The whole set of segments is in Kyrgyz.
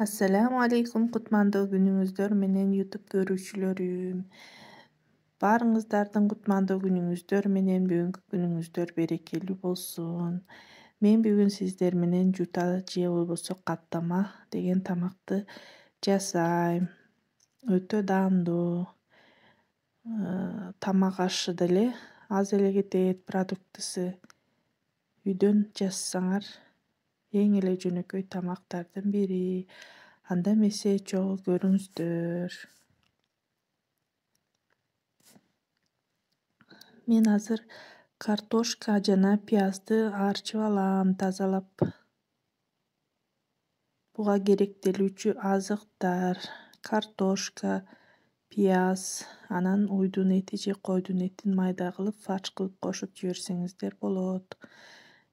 Assalamu alaikum, кутмандуу күнүңүздөр менен YouTube көрүүчүлөрүм. Баарыңыздардын кутмандуу күнүңүздөр менен бүгүнкү күнүңүздөр берекелүү болсун. Мен бүгүн сиздер менен жута же болбосо каттама деген тамакты жасайм. Өтө даамдуу тамак ашы деле, аз эле кетет продуктысы. Үйдөн жасасаңар эң эле жөнөкөй тамактардын бири. Анда эмесе чогуу көрүңүздөр. Мен азыр картошка жана пиязды арчып алам, тазалап. Буга керектелүүчү азыктар: картошка, пияз, анан уйдун эти же койдун этин майда кылып фарш кылып кошуп жиберсеңиздер болот.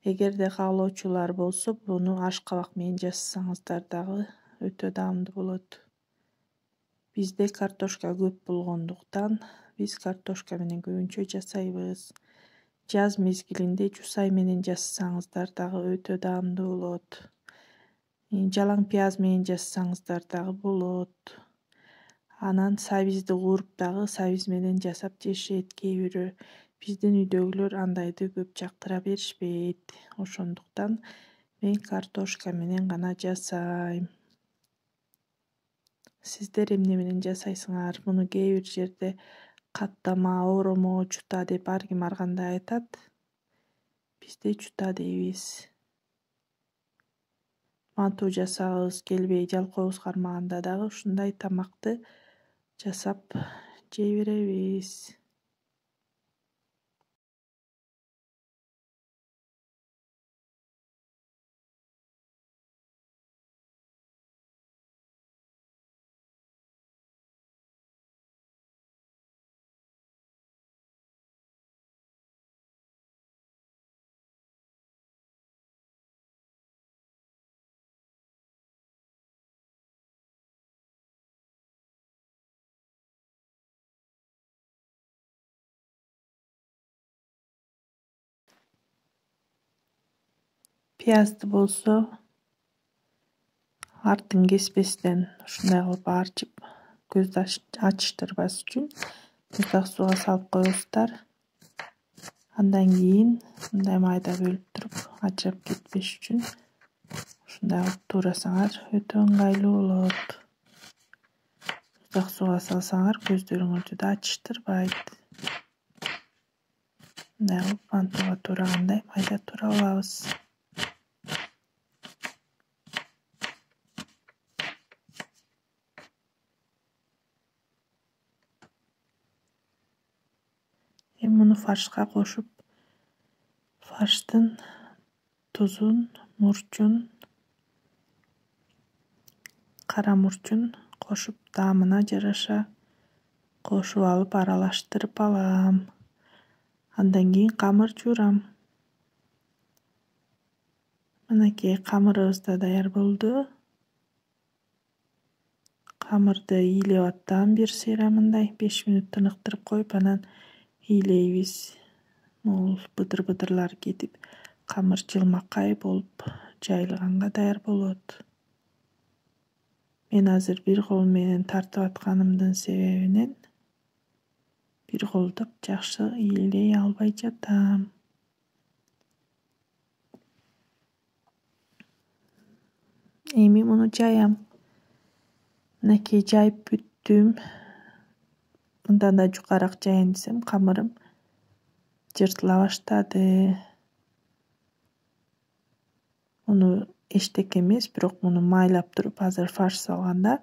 Эгерде каалоочулар болсо, буну ашкабак менен жасасаңыздар дагы өтө даамдуу болот. Бизде картошка көп болгондуктан биз картошка менен көбүнчө жасайбыз. Жаз мезгилинде жусай менен жасасаңыздар дагы өтө даамдуу болот. Жалаң пияз менен жасасаңыздар дагы болот. Анан сабизди кууруп дагы сабиз менен жасап жешет кээ бирөө. Биздин үйдөгүлөр андайды көп жактыра беришпейт. Ошондуктан мен картошка менен гана жасайм. Сиздер эмне менен жасайсыңар? Муну кээ бир жерде каттама, оромо, чута деп ар ким ар кандай айтат. Бизде чута дейбиз. Мантуу жасагыбыз келбей, жалкообуз кармаганда дагы ушундай тамакты жасап жей беребиз. Пиязды болсо артын кеспестен ушундай кылып арчып, көздү ачыштырбас үчүн муздак сууга салып коесуздар. Андан кийин мындай майда бөлүп туруп, ажырап кетпеш үчүн ушундай кылып туурасаңар өтө ыңгайлуу болот. Муздак сууга салсаңар көздөрүңөрдү да ачыштырбайт. Мындай кылып мантууга туурагандай майда туурап алабыз. Эми муну фаршка кошуп, фарштын тузун, мурчун, кара мурчун кошуп, даамына жараша кошуп алып аралаштырып алам. Андан кийин камыр жуурам. Мынакей камырыбыз да даяр болду. Камырды ийлеп аттам бир сыйра мындай 5 мүнөт тыныктырып коюп, анан ийлейбиз. Могул быдыр-быдырлары кетип, камыр жылмакай болуп жайылганга даяр болот. Мен азыр бир кол менен тартып атканымдын себебинен бир колдоп жакшы ийлей албай жатам. Эми муну жаям. Мынакей жайып бүттүм. Мындан да жукараак жаяйын десем, камырым жыртыла баштады. Муну эчтеке эмес, бирок муну майлап туруп, азыр фарш салганда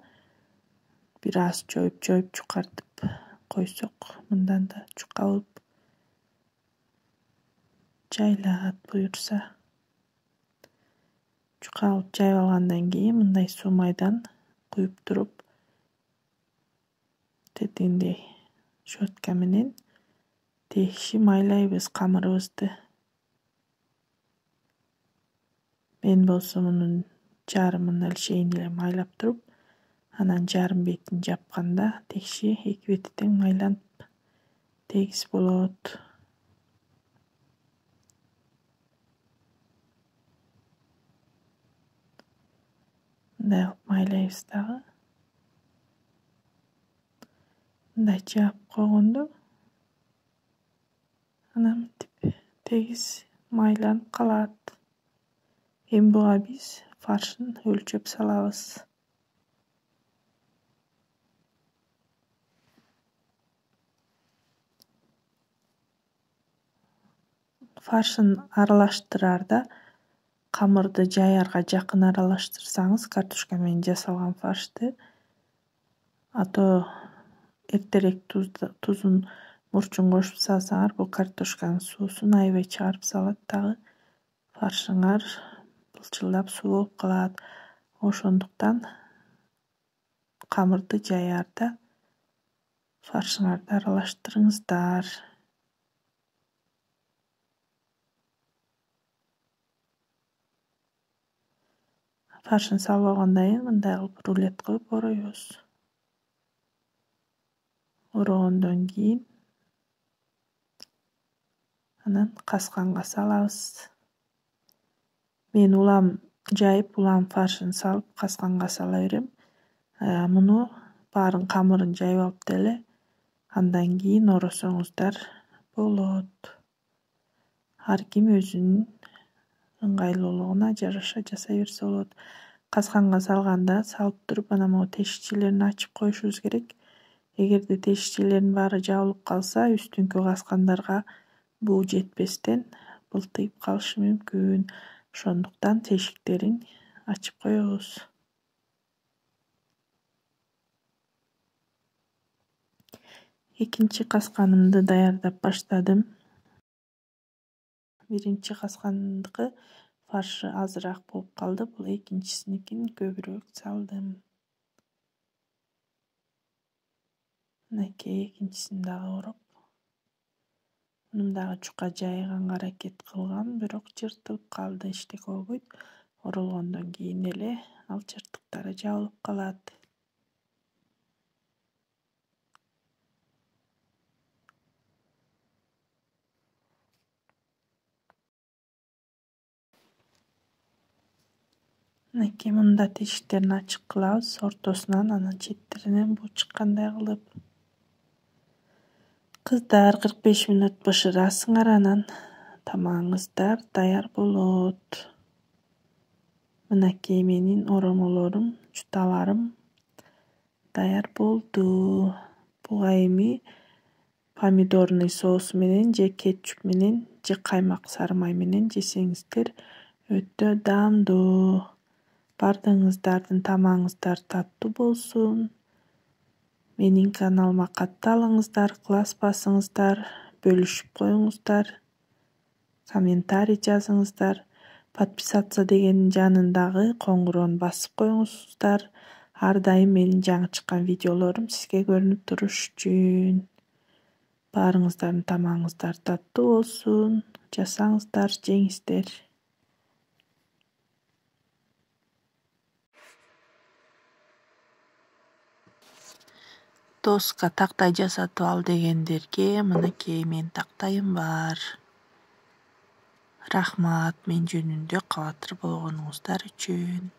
бир аз жоюп жукартып койсок, мындан да жука болуп жайылат буюрса. Жука кылып жайып алгандан кийин мындай суу майдан куюп туруп, тетигиндей щетка менен текши майлайбыз камырыбызды. Мен болсо мунун жарымын өлчөйүн эле майлап туруп, Анан жарым бетин жапканда текши эки бети тең майланып тегиз болот. Мындай кылып майлайбыз дагы. Мындай жаап койгондо анан мынтип тегиз майланып калат. Эми буга биз фаршын өлчөп салабыз. Фаршын аралаштыраарда камырды жаярга жакын аралаштырсаңыз, картошка менен жасалган фаршты, а то эртерээк тузун мурчун кошуп салсаңар, бул картошканын суусун аябай чыгарып салат дагы. Фаршыңар былчылдап суу болуп калат. Ошондуктан камырды жаярда фаршыңарды аралаштырыңыздар. Фаршын салып алгандан кийин мындай кылып рулет кылып ороебуз. Орогондон кийин анан касканга салабыз. Мен улам жайып, улам фаршын салып касканга сала берем. Муну баарын камырын жайып алып деле андан кийин оросоңуздар болот. Ар ким өзүнүн ыңгайлуулугуна жараша жасай берсе болот. Касканга салганда салып туруп анан могу тешикчелерин ачып коюшубуз керек. Эгерде тешикчелердин баары жабылып калса, үстүнкү каскандарга буу жетпестен былтыйып калышы мүмкүн. Ошондуктан тешиктерин ачып коебуз. Экинчи касканымды даярдап баштадым. Биринчи каскандыкы фаршы азыраак болуп калды. Бул экинчисиникин көбүрөөк салдым. Мынакей экинчисин дагы ороп. Мунун дагы чука жайганга аракет кылгам, бирок жыртылып калды. Эчтеке болбойт. Оролгондон кийин эле ал жыртыктары жабылып калат. Мынакей мында тешиктерин ачык кылабыз, ортосунан анан четтеринен буу чыккандай кылып. Кыздар 45 мүнөт бышырасыңар, анан тамагыңыздар даяр болот. Мынакей менин оромолорум, чуталарым даяр болду. Буга эми помидорный соус менен же кетчуп менен же каймак сары май менен жесеңиздер өтө даамдуу. Баардыгыңыздардын тамагыңыздар таттуу болсун. Менин каналыма катталыңыздар, ыкылас басыңыздар, бөлүшүп коюңуздар, комментарий жазыңыздар. Подписаться дегендин жанындагы коңгуроону басып коюңуздар. Ар дайым менин жаңы чыккан видеолорум сизге көрүнүп туруш үчүн. Баарыңыздардын тамагыңыздар таттуу болсун. Жасаңыздар, жеңиздер. Доска тактай жасатып ал дегендерге мынакей менин тактайым бар. Рахмат мен жөнүндө кабатыр болгонуңуздар үчүн.